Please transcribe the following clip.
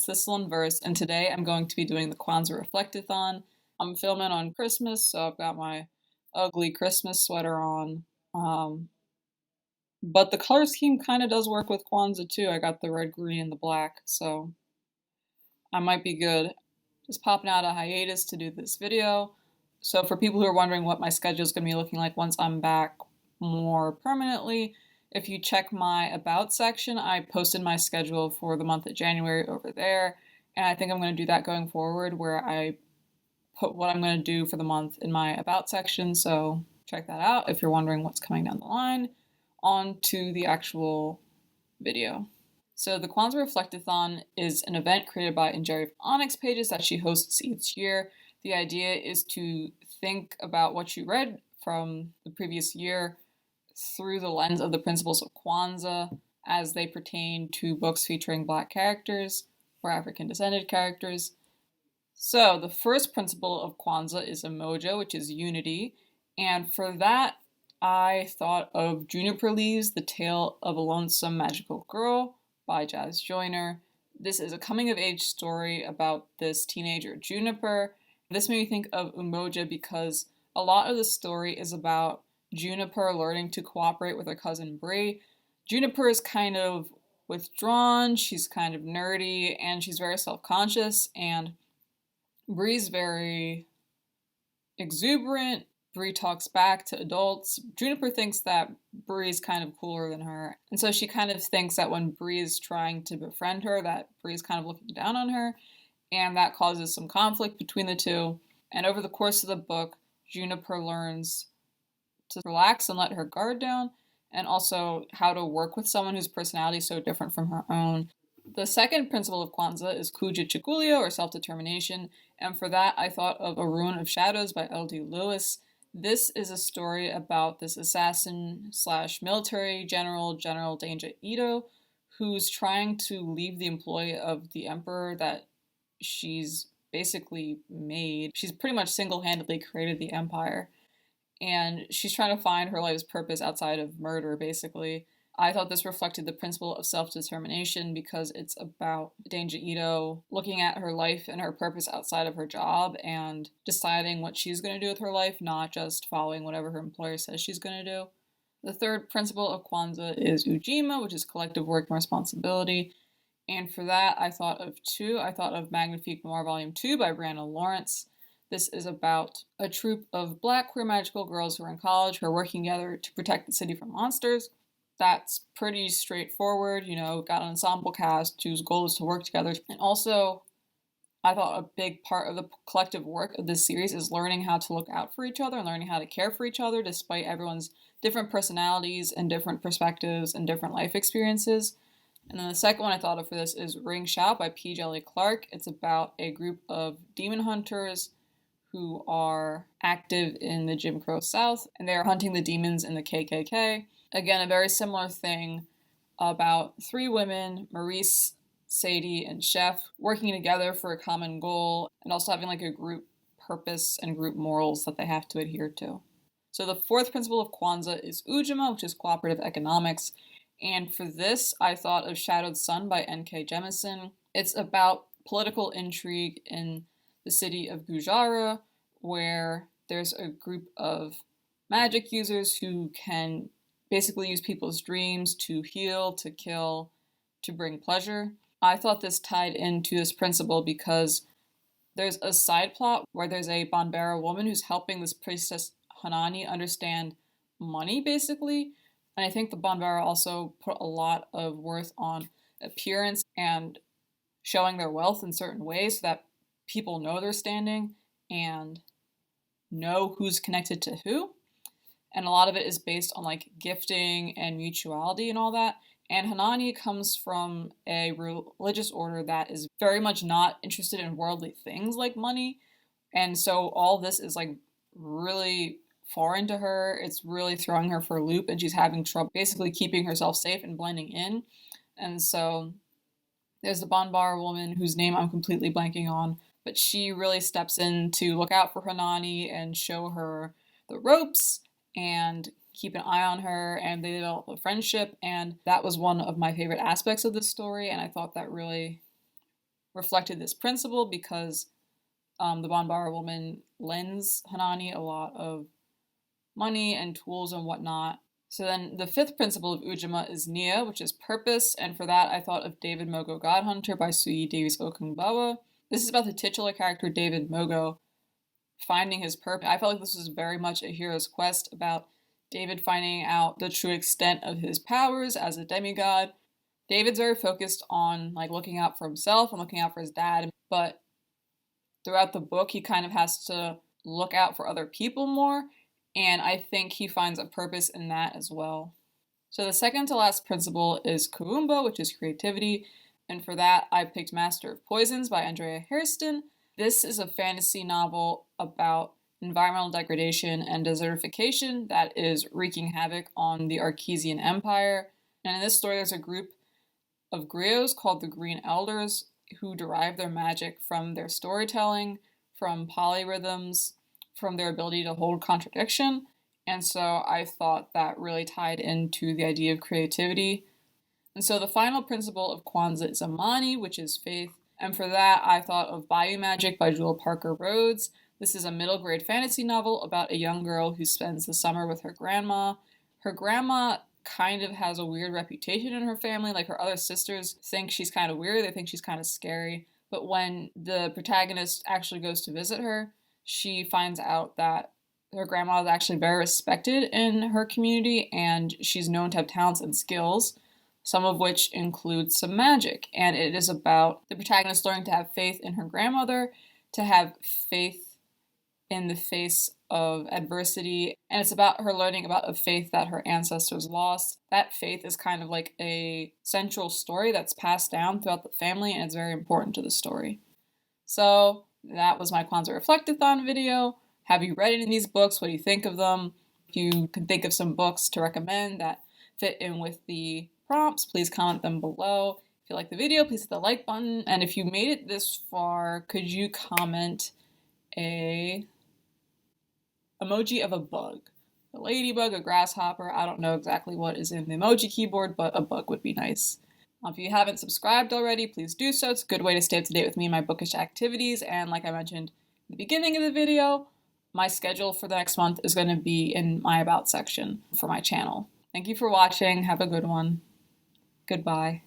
it's Thistle Verse, and today I'm going to be doing the Kwanzaa Reflectathon. I'm filming on Christmas, so I've got my ugly Christmas sweater on. But the color scheme kind of does work with Kwanzaa too. I got the red, green, and the black, so I might be good. Just popping out a hiatus to do this video. So for people who are wondering what my schedule is going to be looking like once I'm back more permanently, if you check my About section, I posted my schedule for the month of January over there, and I think I'm going to do that going forward, where I put what I'm going to do for the month in my About section, so check that out if you're wondering what's coming down the line. On to the actual video. So the Kwanzaa Reflectathon is an event created by Injeri Onyx pages that she hosts each year. The idea is to think about what you read from the previous year through the lens of the principles of Kwanzaa as they pertain to books featuring Black characters or African descended characters. So the first principle of Kwanzaa is Umoja, which is unity, and for that I thought of Juniper Leaves, The Tale of a Lonesome Magical Girl by Jazz Joyner. This is a coming-of-age story about this teenager, Juniper. This made me think of Umoja because a lot of the story is about Juniper learning to cooperate with her cousin Bree. Juniper is kind of withdrawn, she's kind of nerdy, and she's very self-conscious, and Bree's very exuberant. Bree talks back to adults. Juniper thinks that Bree's kind of cooler than her, and so she kind of thinks that when Bree is trying to befriend her, that Bree's kind of looking down on her, and that causes some conflict between the two. And over the course of the book, Juniper learns to relax and let her guard down, and also how to work with someone whose personality is so different from her own. The second principle of Kwanzaa is Kujichagulia, or self-determination, and for that I thought of A Ruin of Shadows by L.D. Lewis. This is a story about this assassin slash military general, General Danger Ito, who's trying to leave the employ of the emperor that she's basically made. She's pretty much single-handedly created the empire, and she's trying to find her life's purpose outside of murder, basically. I thought this reflected the principle of self-determination because it's about Danger Ito looking at her life and her purpose outside of her job and deciding what she's going to do with her life, not just following whatever her employer says she's going to do. The third principle of Kwanzaa is Ujima, which is collective work and responsibility. And for that, I thought of two. I thought of Magnifique Noir Volume 2 by Brianna Lawrence. This is about a troupe of Black queer magical girls who are in college who are working together to protect the city from monsters. That's pretty straightforward, got an ensemble cast whose goal is to work together. And also, I thought a big part of the collective work of this series is learning how to look out for each other and learning how to care for each other despite everyone's different personalities and different perspectives and different life experiences. And then the second one I thought of for this is Ring Shout by P. Jelly Clark. It's about a group of demon hunters who are active in the Jim Crow South, and they are hunting the demons in the KKK. Again, a very similar thing about three women, Maurice, Sadie, and Chef, working together for a common goal, and also having like a group purpose and group morals that they have to adhere to. So the fourth principle of Kwanzaa is Ujima, which is cooperative economics. And for this, I thought of Shadowed Sun by N.K. Jemisin. It's about political intrigue in the city of Gujarat, where there's a group of magic users who can basically use people's dreams to heal, to kill, to bring pleasure. I thought this tied into this principle because there's a side plot where there's a Banbara woman who's helping this priestess Hanani understand money, basically. And I think the Banbara also put a lot of worth on appearance and showing their wealth in certain ways so that people know their standing and know who's connected to who. And a lot of it is based on like gifting and mutuality and all that. And Hanani comes from a religious order that is very much not interested in worldly things like money. And so all this is like really foreign to her. It's really throwing her for a loop, and she's having trouble basically keeping herself safe and blending in. And so there's the Banbar woman whose name I'm completely blanking on, but she really steps in to look out for Hanani and show her the ropes and keep an eye on her, and they develop a friendship, and that was one of my favorite aspects of this story, and I thought that really reflected this principle because the Banbara woman lends Hanani a lot of money and tools and whatnot. So then the fifth principle of Ujima is Nia, which is purpose, and for that I thought of David Mogo Godhunter by Suyi Davies Okungbawa. This is about the titular character David Mogo finding his purpose. I felt like this was very much a hero's quest about David finding out the true extent of his powers as a demigod. David's very focused on like looking out for himself and looking out for his dad, but throughout the book he kind of has to look out for other people more, and I think he finds a purpose in that as well. So the second to last principle is Kuumba, which is creativity, and for that I picked Master of Poisons by Andrea Hairston. This is a fantasy novel about environmental degradation and desertification that is wreaking havoc on the Archesian Empire. And in this story, there's a group of griots called the Green Elders who derive their magic from their storytelling, from polyrhythms, from their ability to hold contradiction. And so I thought that really tied into the idea of creativity. And so the final principle of Kwanzaa is Imani, which is faith. And for that, I thought of Bayou Magic by Jewel Parker Rhodes. This is a middle grade fantasy novel about a young girl who spends the summer with her grandma. Her grandma kind of has a weird reputation in her family. Like, her other sisters think she's kind of weird. They think she's kind of scary. But when the protagonist actually goes to visit her, she finds out that her grandma is actually very respected in her community, and she's known to have talents and skills, some of which include some magic. And it is about the protagonist learning to have faith in her grandmother, to have faith in the face of adversity, and it's about her learning about a faith that her ancestors lost. That faith is kind of like a central story that's passed down throughout the family, and it's very important to the story. So that was my Kwanzaa Reflectathon video. Have you read any of these books? What do you think of them? If you can think of some books to recommend that fit in with the prompts, please comment them below. If you like the video, please hit the like button. And if you made it this far, could you comment a emoji of a bug? A ladybug, a grasshopper, I don't know exactly what is in the emoji keyboard, but a bug would be nice. If you haven't subscribed already, please do so. It's a good way to stay up to date with me and my bookish activities. And like I mentioned at the beginning of the video, my schedule for the next month is going to be in my About section for my channel. Thank you for watching. Have a good one. Goodbye.